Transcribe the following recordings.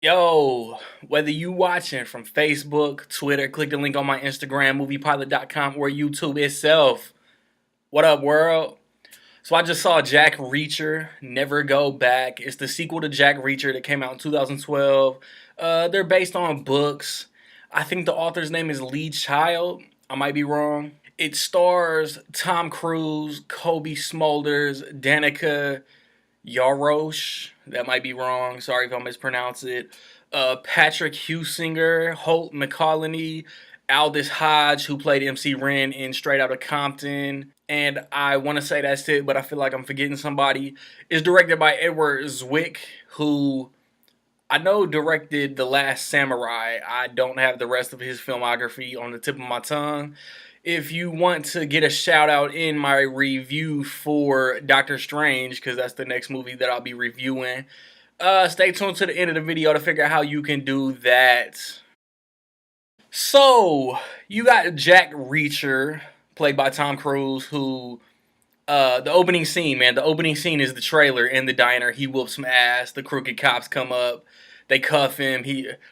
Yo, whether you watching from Facebook, Twitter, click the link on my Instagram, moviepilot.com, or YouTube itself. What up, world? So I just saw Jack Reacher, Never Go Back. It's the sequel to Jack Reacher that came out in 2012. They're based on books. I think the author's name is Lee Child. I might be wrong. It stars Tom Cruise, Kobe Smulders, Danica Yarosh. That might be wrong. Sorry if I mispronounce it. Patrick Husinger, Holt McCallany, Aldous Hodge, who played MC Ren in Straight Outta Compton. And I want to say that's it, but I feel like I'm forgetting somebody. It's directed by Edward Zwick, who I know directed The Last Samurai. I don't have the rest of his filmography on the tip of my tongue. If you want to get a shout out in my review for Doctor Strange, because that's the next movie that I'll be reviewing, stay tuned to the end of the video to figure out how you can do that. So, you got Jack Reacher, played by Tom Cruise, who the opening scene, man. The opening scene is the trailer in the diner. He whoops some ass. The crooked cops come up. They cuff him.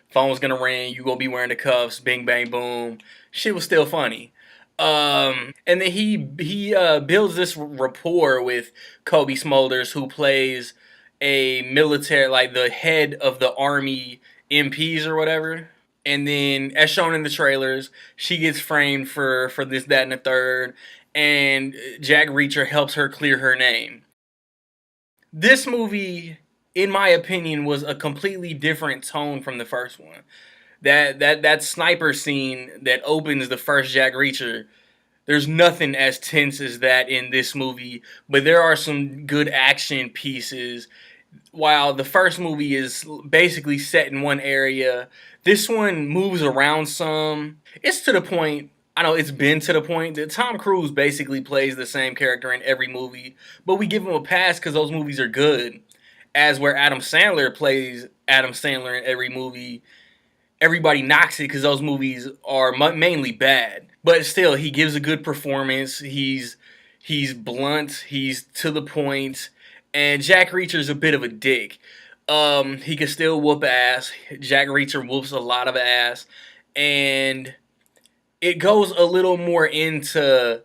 Phone's gonna ring. You gonna be wearing the cuffs. Bing bang boom. Shit was still funny. And then he builds this rapport with Kobe Smulders, who plays a military, like the head of the army MPs or whatever. And then, as shown in the trailers, she gets framed for this, that, and the third. And Jack Reacher helps her clear her name. This movie, in my opinion, was a completely different tone from the first one. That sniper scene that opens the first Jack Reacher, there's nothing as tense as that in this movie, but there are some good action pieces. While the first movie is basically set in one area, this one moves around some. It's to the point, I know it's been to the point that Tom Cruise basically plays the same character in every movie, but we give him a pass because those movies are good. As where Adam Sandler plays Adam Sandler in every movie, everybody knocks it because those movies are mainly bad. But still, he gives a good performance. He's blunt. He's to the point. And Jack Reacher's a bit of a dick. He can still whoop ass. Jack Reacher whoops a lot of ass. And it goes a little more into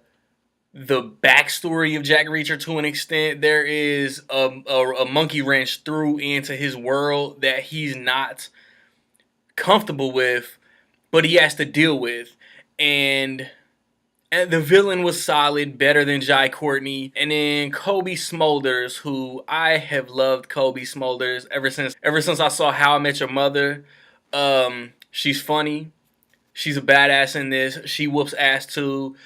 the backstory of Jack Reacher to an extent. There is a monkey wrench through into his world that he's not comfortable with, but he has to deal with. And the villain was solid, better than Jai Courtney. And then Kobe Smulders, who I have loved Kobe Smulders ever since I saw How I Met Your Mother. She's funny. She's a badass in this. She whoops ass too.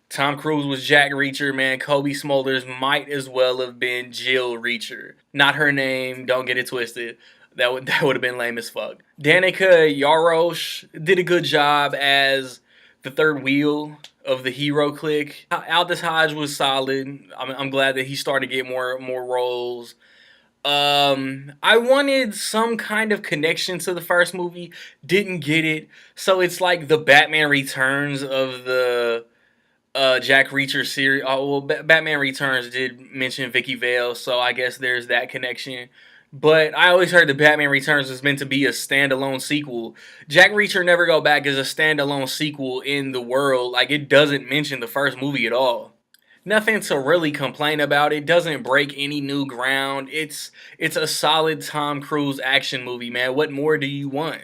Tom Cruise was Jack Reacher, man. Kobe Smulders might as well have been Jill Reacher. Not her name, don't get it twisted. That would have been lame as fuck. Danica Yarosh did a good job as the third wheel of the hero clique. Aldous Hodge was solid. I'm glad that he started to get more roles. I wanted some kind of connection to the first movie. Didn't get it. So it's like the Batman Returns of the Jack Reacher series. Oh, well, Batman Returns did mention Vicky Vale, so I guess there's that connection. But I always heard the Batman Returns was meant to be a standalone sequel. Jack Reacher Never Go Back is a standalone sequel in the world. Like, it doesn't mention the first movie at all. Nothing to really complain about. It doesn't break any new ground. It's a solid Tom Cruise action movie, man. What more do you want?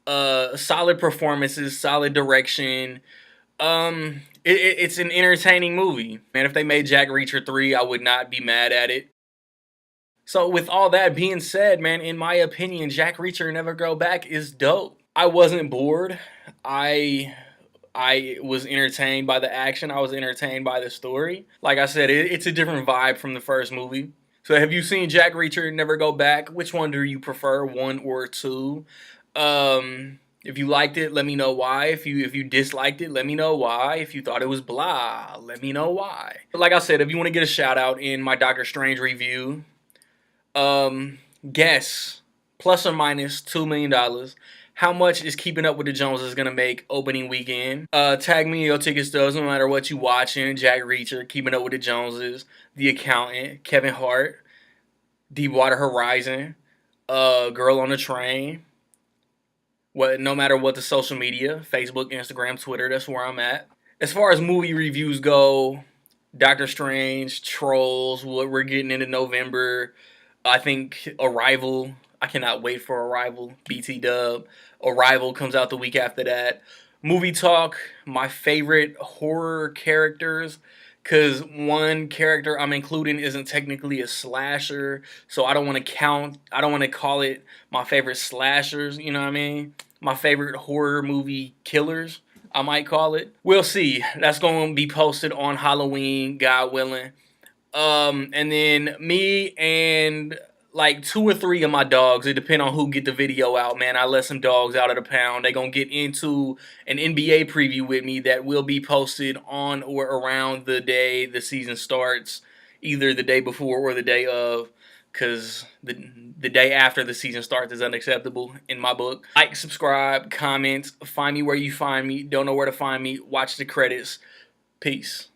Solid performances, solid direction. It's an entertaining movie. Man, if they made Jack Reacher 3, I would not be mad at it. So with all that being said, man, in my opinion, Jack Reacher Never Go Back is dope. I wasn't bored. I was entertained by the action. I was entertained by the story. Like I said, it's a different vibe from the first movie. So have you seen Jack Reacher Never Go Back? Which one do you prefer, 1 or 2? If you liked it, let me know why. If you disliked it, let me know why. If you thought it was blah, let me know why. But like I said, if you want to get a shout out in my Doctor Strange review, guess plus or minus $2 million. How much is Keeping Up with the Joneses gonna make opening weekend? Tag me in your ticket stubs, no matter what you watching. Jack Reacher, Keeping Up with the Joneses, The Accountant, Kevin Hart, Deepwater Horizon, Girl on the Train. No matter what the social media, Facebook, Instagram, Twitter, that's where I'm at. As far as movie reviews go, Doctor Strange, Trolls, what we're getting into November. I think Arrival. I cannot wait for Arrival. BT Dub. Arrival comes out the week after that. Movie talk. My favorite horror characters. Because one character I'm including isn't technically a slasher. So I don't want to count. I don't want to call it my favorite slashers. You know what I mean? My favorite horror movie killers, I might call it. We'll see. That's going to be posted on Halloween, God willing. And then me and like 2 or 3 of my dogs. It depends on who get the video out, man. I let some dogs out of the pound. They gonna get into an NBA preview with me that will be posted on or around the day the season starts, either the day before or the day of. Cause the day after the season starts is unacceptable in my book. Like, subscribe, comment, find me where you find me. Don't know where to find me. Watch the credits. Peace.